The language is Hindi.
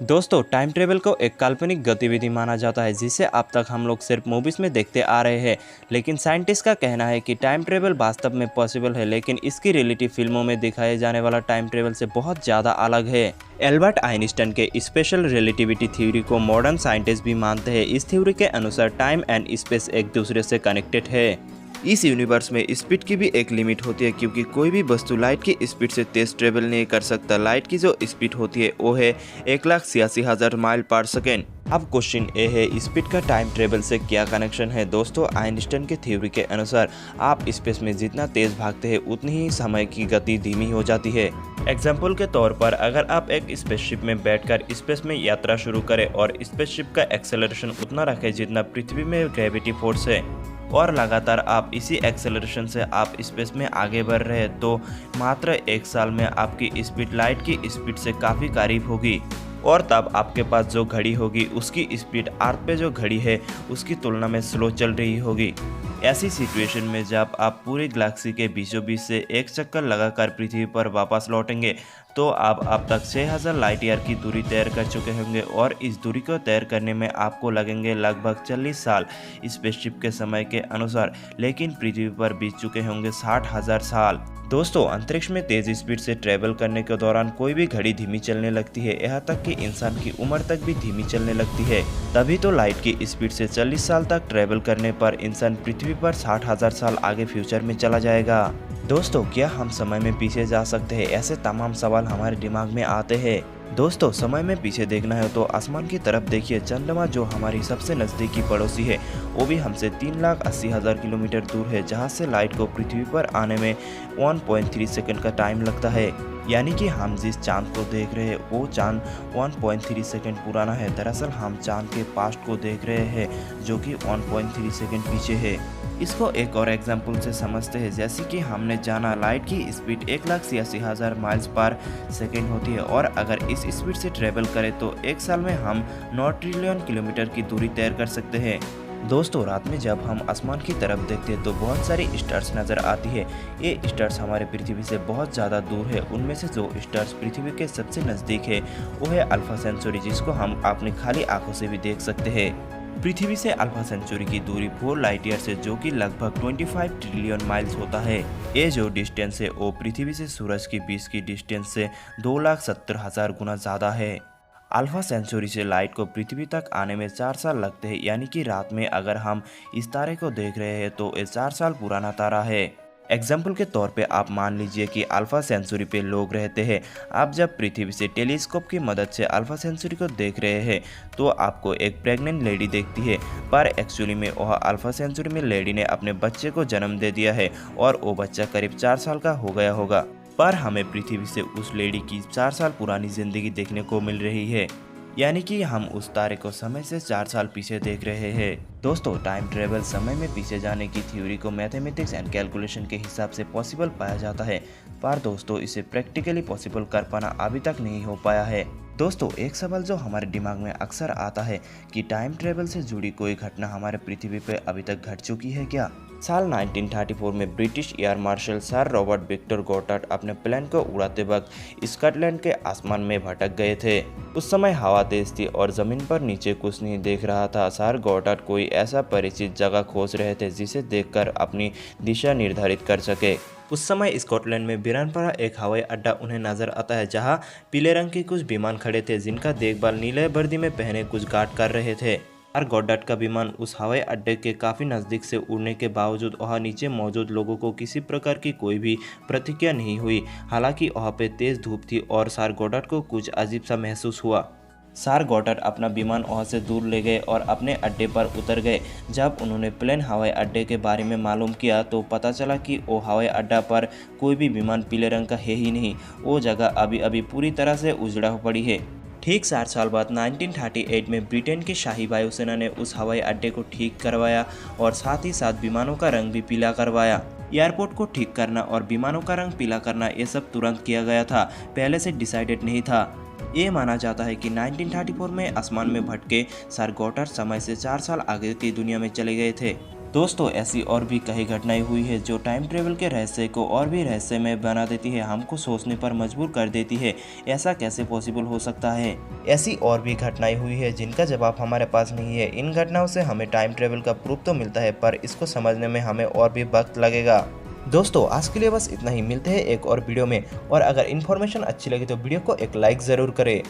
दोस्तों, टाइम ट्रेवल को एक काल्पनिक गतिविधि माना जाता है जिसे अब तक हम लोग सिर्फ मूवीज में देखते आ रहे हैं। लेकिन साइंटिस्ट का कहना है कि टाइम ट्रेवल वास्तव में पॉसिबल है, लेकिन इसकी रियलिटी फिल्मों में दिखाए जाने वाला टाइम ट्रेवल से बहुत ज़्यादा अलग है। एल्बर्ट आइंस्टाइन के स्पेशल रिलेटिविटी थ्योरी को मॉडर्न साइंटिस्ट भी मानते हैं। इस थ्योरी के अनुसार टाइम एंड स्पेस एक दूसरे से कनेक्टेड है। इस यूनिवर्स में स्पीड की भी एक लिमिट होती है, क्योंकि कोई भी वस्तु लाइट की स्पीड से तेज ट्रेवल नहीं कर सकता। लाइट की जो स्पीड होती है वो है 1,86,000 माइल पर सेकेंड। अब क्वेश्चन ये है, स्पीड का टाइम ट्रेवल से क्या कनेक्शन है। दोस्तों, आइंस्टाइन के थ्योरी के अनुसार आप स्पेस में जितना तेज भागते हैं उतनी ही समय की गति धीमी हो जाती है। एग्जाम्पल के तौर पर, अगर आप एक स्पेसशिप में बैठकर स्पेस में यात्रा शुरू करें और स्पेसशिप का एक्सेलरेशन उतना रखें जितना पृथ्वी में ग्रेविटी फोर्स है, और लगातार आप इसी एक्सेलरेशन से आप स्पेस में आगे बढ़ रहे हैं, तो मात्र 1 साल में आपकी स्पीड लाइट की स्पीड से काफ़ी करीब होगी। और तब आपके पास जो घड़ी होगी उसकी स्पीड अर्थ पे जो घड़ी है उसकी तुलना में स्लो चल रही होगी। ऐसी सिचुएशन में जब आप पूरी गैलेक्सी के बीचों बीच से एक चक्कर लगाकर पृथ्वी पर वापस लौटेंगे, तो आप अब तक 6000 लाइट ईयर की दूरी तैर कर चुके होंगे, और इस दूरी को तैर करने में आपको लगेंगे लगभग 40 साल स्पेसशिप के समय के अनुसार। लेकिन पृथ्वी पर बीत चुके होंगे 60,000 साल। दोस्तों, अंतरिक्ष में तेज स्पीड से ट्रेवल करने के दौरान कोई भी घड़ी धीमी चलने लगती है, यहाँ तक कि इंसान की उम्र तक भी धीमी चलने लगती है। तभी तो लाइट की स्पीड से 40 साल तक ट्रेवल करने पर इंसान पृथ्वी पर 60,000 साल आगे फ्यूचर में चला जाएगा। दोस्तों, क्या हम समय में पीछे जा सकते हैं? ऐसे तमाम सवाल हमारे दिमाग में आते हैं। दोस्तों, समय में पीछे देखना है तो आसमान की तरफ देखिए। चंद्रमा, जो हमारी सबसे नज़दीकी पड़ोसी है, वो भी हमसे 3,80,000 किलोमीटर दूर है, जहाँ से लाइट को पृथ्वी पर आने में 1.3 सेकंड का टाइम लगता है। यानी कि हम जिस चांद को देख रहे हैं वो चांद 1.3 सेकंड पुराना है। दरअसल हम चांद के पास्ट को देख रहे हैं जो कि 1.3 सेकंड पीछे है। इसको एक और एग्जाम्पल से समझते हैं। जैसे कि हमने जाना लाइट की स्पीड 1,86,000 माइल्स पर सेकेंड होती है, और अगर इस स्पीड से ट्रेवल करें तो 1 साल में हम 9 ट्रिलियन किलोमीटर की दूरी तैर कर सकते हैं। दोस्तों, रात में जब हम आसमान की तरफ देखते हैं तो बहुत सारी स्टार्स नज़र आती है। ये स्टार्स हमारे पृथ्वी से बहुत ज़्यादा दूर है। उनमें से जो स्टार्स पृथ्वी के सबसे नज़दीक है वो है अल्फा सेंचुरी, जिसको हम अपनी खाली आंखों से भी देख सकते हैं। पृथ्वी से अल्फा सेंचुरी की दूरी 4 लाइट ईयर से, जो कि लगभग 25 ट्रिलियन माइल्स होता है। ये जो डिस्टेंस है वो पृथ्वी से सूरज के बीच की डिस्टेंस से 2,70,000 गुना ज़्यादा है। अल्फा सेंचुरी से लाइट को पृथ्वी तक आने में 4 साल लगते हैं। यानी कि रात में अगर हम इस तारे को देख रहे हैं तो ये 4 साल पुराना तारा है। एग्जाम्पल के तौर पे आप मान लीजिए कि अल्फा सेंचुरी पे लोग रहते हैं। आप जब पृथ्वी से टेलीस्कोप की मदद से अल्फा सेंचुरी को देख रहे हैं तो आपको एक प्रेग्नेंट लेडी देखती है, पर एक्चुअली में वह अल्फा सेंचुरी में लेडी ने अपने बच्चे को जन्म दे दिया है, और वो बच्चा करीब 4 साल का हो गया होगा। पर हमें पृथ्वी से उस लेडी की 4 साल पुरानी जिंदगी देखने को मिल रही है। यानी कि हम उस तारे को समय से 4 साल पीछे देख रहे हैं। दोस्तों, टाइम ट्रेवल समय में पीछे जाने की थ्योरी को मैथमेटिक्स एंड कैलकुलेशन के हिसाब से पॉसिबल पाया जाता है, पर दोस्तों इसे प्रैक्टिकली पॉसिबल कर पाना अभी तक नहीं हो पाया है। दोस्तों, एक सवाल जो हमारे दिमाग में अक्सर आता है कि टाइम ट्रेवल से जुड़ी कोई घटना हमारे पृथ्वी पर अभी तक घट चुकी है क्या? साल 1934 में British air marshal sir Robert Victor Goddard अपने प्लेन को उड़ाते वक्त स्कॉटलैंड के आसमान में भटक गए थे। उस समय हवा तेज थी और जमीन पर नीचे कुछ नहीं देख रहा था। सर गॉटार्ड कोई ऐसा परिचित जगह खोज रहे थे जिसे देखकर अपनी दिशा निर्धारित कर सके। उस समय स्कॉटलैंड में बिरानपरा एक हवाई अड्डा उन्हें नजर आता है, जहां पीले रंग के कुछ विमान खड़े थे जिनका देखभाल नीले वर्दी में पहने कुछ गार्ड कर रहे थे। सर गॉडार्ड का विमान उस हवाई अड्डे के काफ़ी नज़दीक से उड़ने के बावजूद वहाँ नीचे मौजूद लोगों को किसी प्रकार की कोई भी प्रतिक्रिया नहीं हुई। हालांकि वहाँ पे तेज़ धूप थी और सर गॉडार्ड को कुछ अजीब सा महसूस हुआ। सर गॉडार्ड अपना विमान वहाँ से दूर ले गए और अपने अड्डे पर उतर गए। जब उन्होंने प्लेन हवाई अड्डे के बारे में मालूम किया तो पता चला कि वो हवाई अड्डा पर कोई भी विमान पीले रंग का है ही नहीं। वो जगह अभी अभी पूरी तरह से उजड़ा पड़ी है। ठीक 4 साल बाद 1938 में ब्रिटेन की शाही वायुसेना ने उस हवाई अड्डे को ठीक करवाया और साथ ही साथ विमानों का रंग भी पीला करवाया। एयरपोर्ट को ठीक करना और विमानों का रंग पीला करना ये सब तुरंत किया गया था, पहले से डिसाइडेड नहीं था। ये माना जाता है कि 1934 में आसमान में भटके सर गॉटार्ड समय से 4 साल आगे की दुनिया में चले गए थे। दोस्तों ऐसी और भी कई घटनाएं हुई है जो टाइम ट्रेवल के रहस्य को और भी रहस्यमय बना देती है, हमको सोचने पर मजबूर कर देती है। ऐसा कैसे पॉसिबल हो सकता है? ऐसी और भी घटनाएं हुई है जिनका जवाब हमारे पास नहीं है। इन घटनाओं से हमें टाइम ट्रेवल का प्रूफ तो मिलता है, पर इसको समझने में हमें और भी वक्त लगेगा। दोस्तों आज के लिए बस इतना ही, मिलते हैं एक और वीडियो में। और अगर इन्फॉर्मेशन अच्छी लगी तो वीडियो को एक लाइक ज़रूर करें।